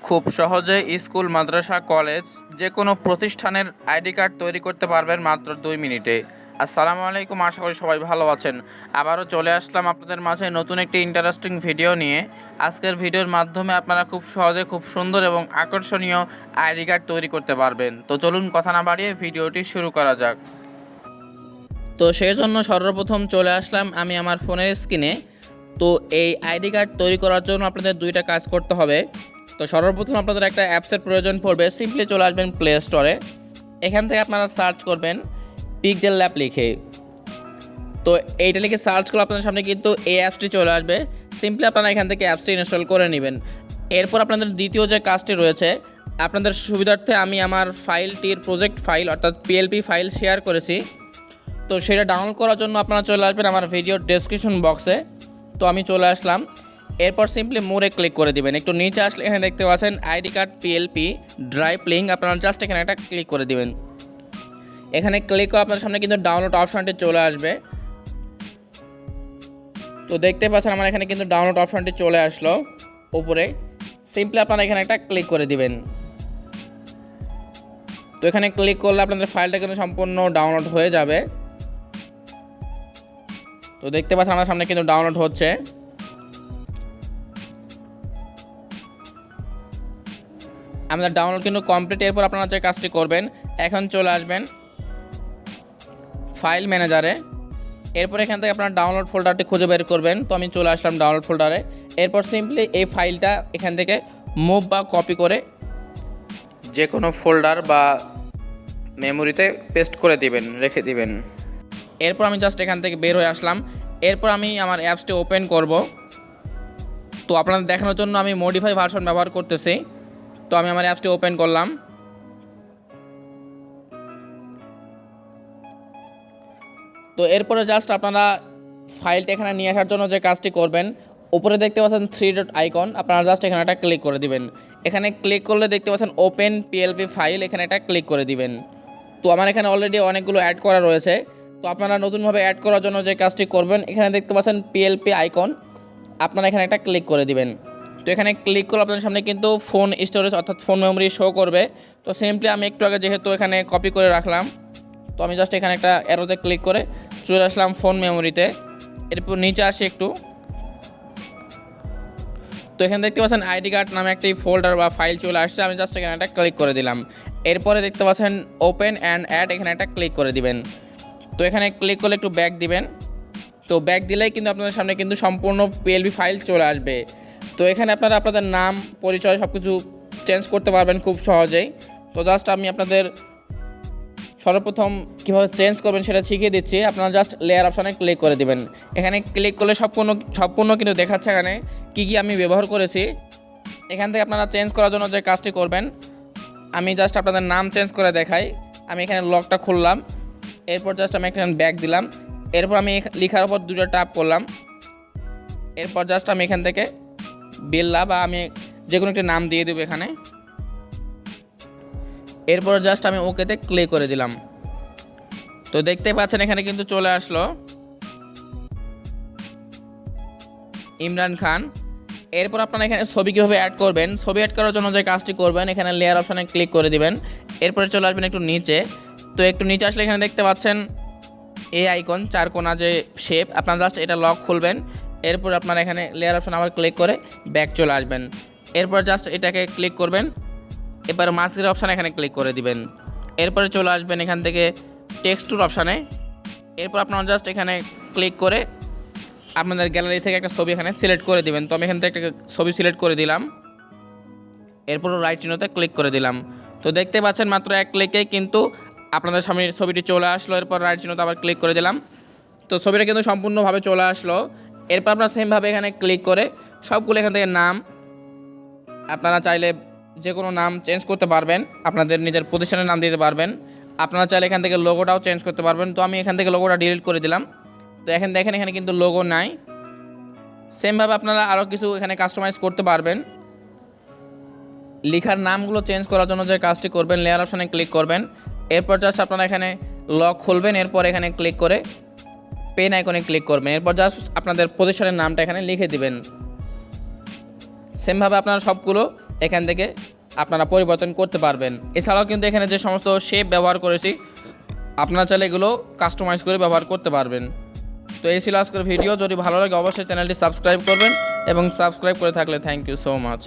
খুব সহজে স্কুল, মাদ্রাসা, কলেজ যেকোনো প্রতিষ্ঠানের আইডি কার্ড তৈরি করতে পারবেন মাত্র ২ মিনিটে। আসসালামু আলাইকুম, আশা করি সবাই ভালো আছেন। আবারও চলে আসলাম আপনাদের মাঝে নতুন একটি ইন্টারেস্টিং ভিডিও নিয়ে। আজকের ভিডিওর মাধ্যমে আপনারা খুব সহজে, খুব সুন্দর এবং আকর্ষণীয় আইডি কার্ড তৈরি করতে পারবেন। তো চলুন কথা না বাড়িয়ে ভিডিওটি শুরু করা যাক। তো সেই জন্য সর্বপ্রথম চলে আসলাম আমি আমার ফোনের স্ক্রিনে। তো এই আইডি কার্ড তৈরি করার জন্য আপনাদের দুইটা কাজ করতে হবে। তো সর্বপ্রথম আপনাদের একটা অ্যাপসের প্রয়োজন পড়বে। সিম্পলি চলে আসবেন প্লে স্টোরে। এখান থেকে আপনারা সার্চ করবেন পিক্সেল ল্যাব লিখে। তো এইটা লিখে সার্চ করলে আপনাদের সামনে কিন্তু এই অ্যাপসটি চলে আসবে। সিম্পলি আপনারা এখান থেকে অ্যাপসটি ইনস্টল করে নেবেন। এরপর আপনাদের দ্বিতীয় যে কাজটি রয়েছে, আপনাদের সুবিধার্থে আমি আমার ফাইলটির প্রজেক্ট ফাইল অর্থাৎ পিএলপি ফাইল শেয়ার করেছি। তো সেটা ডাউনলোড করার জন্য আপনারা চলে আসবেন আমার ভিডিওর ডেসক্রিপশন বক্সে। তো আমি চলে আসলাম। এরপর সিম্পলি মোরে ক্লিক করে দিবেন। একটু নিচে আসলে এখানে দেখতে পাচ্ছেন ID card PLP drive link, আপনারা জাস্ট এখানে একটা ক্লিক করে দিবেন। এখানে ক্লিক করে আপনার সামনে কিন্তু ডাউনলোড অপশনটি চলে আসবে। তো দেখতে পাচ্ছেন আমার এখানে কিন্তু ডাউনলোড অপশনটি চলে আসলো উপরে। সিম্পলি আপনারা এখানে একটা ক্লিক করে দিবেন। তো এখানে ক্লিক করলে আপনাদের ফাইলটা কিন্তু সম্পূর্ণ ডাউনলোড হয়ে যাবে। তো দেখতে পাচ্ছেন আমার সামনে কিন্তু ডাউনলোড হচ্ছে। আমাদের ডাউনলোড কিন্তু কমপ্লিট। এরপর আপনারা যে কাজটি করবেন, এখন চলে আসবেন ফাইল ম্যানেজারে। এরপর এখান থেকে আপনারা ডাউনলোড ফোল্ডারটি খুঁজে বের করবেন। তো আমি চলে আসলাম ডাউনলোড ফোল্ডারে। এরপর সিম্পলি এই ফাইলটা এখান থেকে মুভ বা কপি করে যে কোনো ফোল্ডার বা মেমোরিতে পেস্ট করে দিবেন, রেখে দিবেন। এরপর আমি জাস্ট এখান থেকে বের হয়ে আসলাম। এরপর আমি আমার অ্যাপসটি ওপেন করব। তো আপনাদের দেখানোর জন্য আমি মডিফাই ভার্সন ব্যবহার করতেছি। তো আমি আমার অ্যাপসটি ওপেন করলাম। তো এরপরে জাস্ট আপনারা ফাইলটা এখানে নিয়ে আসার জন্য যে কাজটি করবেন, উপরে দেখতে পাচ্ছেন 3 ডট আইকন, আপনারা জাস্ট এখানে একটা ক্লিক করে দিবেন। এখানে ক্লিক করলে দেখতে পাচ্ছেন ওপেন পিএলপি ফাইল, এখানে একটা ক্লিক করে দিবেন। তো আমার এখানে অলরেডি অনেকগুলো অ্যাড করা রয়েছে। তো আপনারা নতুনভাবে অ্যাড করার জন্য যে কাজটি করবেন, এখানে দেখতে পাচ্ছেন পিএলপি আইকন, আপনারা এখানে একটা ক্লিক করে দিবেন। তো এখানে ক্লিক করলে আপনাদের সামনে কিন্তু ফোন স্টোরেজ অর্থাৎ ফোন মেমোরি শো করবে। তো সিম্পলি আমি একটু আগে যেহেতু এখানে কপি করে রাখলাম, তো আমি জাস্ট এখানে একটা অ্যারোতে ক্লিক করে চলে আসলাম ফোন মেমোরিতে। এরপর নিচে আসি একটু। তো এখানে দেখতে পাচ্ছেন আইডি কার্ড নামে একটি ফোল্ডার বা ফাইল চলে আসছে। আমি জাস্ট এখানে একটা ক্লিক করে দিলাম। এরপরে দেখতে পাচ্ছেন ওপেন অ্যান্ড অ্যাড, এখানে একটা ক্লিক করে দিবেন। তো এখানে ক্লিক করলে একটু ব্যাক দিবেন। তো ব্যাক দিলেই কিন্তু আপনাদের সামনে কিন্তু সম্পূর্ণ পিএলপি ফাইল চলে আসবে। তো এখানে আপনারা আপনাদের নাম, পরিচয় সব কিছু চেঞ্জ করতে পারবেন খুব সহজেই। তো জাস্ট আমি আপনাদের সর্বপ্রথম কীভাবে চেঞ্জ করবেন সেটা শিখিয়ে দিচ্ছি। আপনারা জাস্ট লেয়ার অপশানে ক্লিক করে দিবেন। এখানে ক্লিক করলে সম্পূর্ণ কিন্তু দেখাচ্ছে এখানে কী আমি ব্যবহার করেছি। এখান থেকে আপনারা চেঞ্জ করার জন্য যে কাজটি করবেন, আমি জাস্ট আপনাদের নাম চেঞ্জ করে দেখাই। আমি এখানে লকটা খুললাম। এরপর জাস্ট আমি এখানে ব্যাক দিলাম। এরপর আমি লেখার উপর দুটো ট্যাপ করলাম। এরপর জাস্ট আমি এখান থেকে বিল্লা বা আমি যে কোনো একটি নাম দিয়ে দেবো এখানে। এরপর জাস্ট আমি ওকেতে ক্লিক করে দিলাম। তো দেখতে পাচ্ছেন এখানে কিন্তু চলে আসলো ইমরান খান। এরপর আপনারা এখানে ছবি কীভাবে অ্যাড করবেন, ছবি অ্যাড করার জন্য যে কাজটি করবেন, এখানে লেয়ার অপশানে ক্লিক করে দিবেন। এরপরে চলে আসবেন একটু নিচে। তো একটু নিচে আসলে এখানে দেখতে পাচ্ছেন এই আইকন, চারকোনা যে শেপ, আপনারা জাস্ট এটা লক খুলবেন। এরপর আপনারা এখানে লেয়ার অপশান আবার ক্লিক করে ব্যাক চলে আসবেন। এরপর জাস্ট এটাকে ক্লিক করবেন। এবার মাস্কের অপশানে এখানে ক্লিক করে দিবেন। এরপরে চলে আসবেন এখান থেকে টেক্সটুর অপশানে। এরপর আপনারা জাস্ট এখানে ক্লিক করে আপনাদের গ্যালারি থেকে একটা ছবি এখানে সিলেক্ট করে দিবেন। তো আমি এখান থেকে একটা ছবি সিলেক্ট করে দিলাম। এরপর রাইট চিহ্নতে ক্লিক করে দিলাম। তো দেখতে পাচ্ছেন মাত্র এক ক্লিকেই কিন্তু আপনাদের সামনে ছবিটি চলে আসলো। এরপর রাইট চিহ্নতে আবার ক্লিক করে দিলাম। তো ছবিটা কিন্তু সম্পূর্ণভাবে চলে আসলো। এরপর আপনারা সেমভাবে এখানে ক্লিক করে সবগুলো এখান থেকে নাম, আপনারা চাইলে যে কোনো নাম চেঞ্জ করতে পারবেন, আপনাদের নিজের প্রতিষ্ঠানের নাম দিতে পারবেন। আপনারা চাইলে এখান থেকে লোগোটাও চেঞ্জ করতে পারবেন। তো আমি এখান থেকে লোগোটা ডিলিট করে দিলাম। তো এখন দেখেন এখানে কিন্তু লোগো নাই। সেমভাবে আপনারা আরও কিছু এখানে কাস্টমাইজ করতে পারবেন। লেখার নামগুলো চেঞ্জ করার জন্য যে কাজটি করবেন, লেয়ার অপশানে ক্লিক করবেন। এরপর জাস্ট আপনারা এখানে লক খুলবেন। এরপর এখানে ক্লিক করে পেন আইকনে ক্লিক করবেন। এরপর জাস্ট আপনাদের প্রতিষ্ঠানের নামটা এখানে লিখে দিবেন। সেমভাবে আপনারা সবগুলো এখান থেকে আপনারা পরিবর্তন করতে পারবেন। এছাড়াও কিন্তু এখানে যে সমস্ত শেপ ব্যবহার করেছি আপনারা চাইলে এগুলো কাস্টমাইজ করে ব্যবহার করতে পারবেন। তো এই ছিল আজকের ভিডিও। যদি ভালো লাগে অবশ্যই চ্যানেলটি সাবস্ক্রাইব করবেন এবং সাবস্ক্রাইব করে থাকলে থ্যাংক ইউ সো মাচ।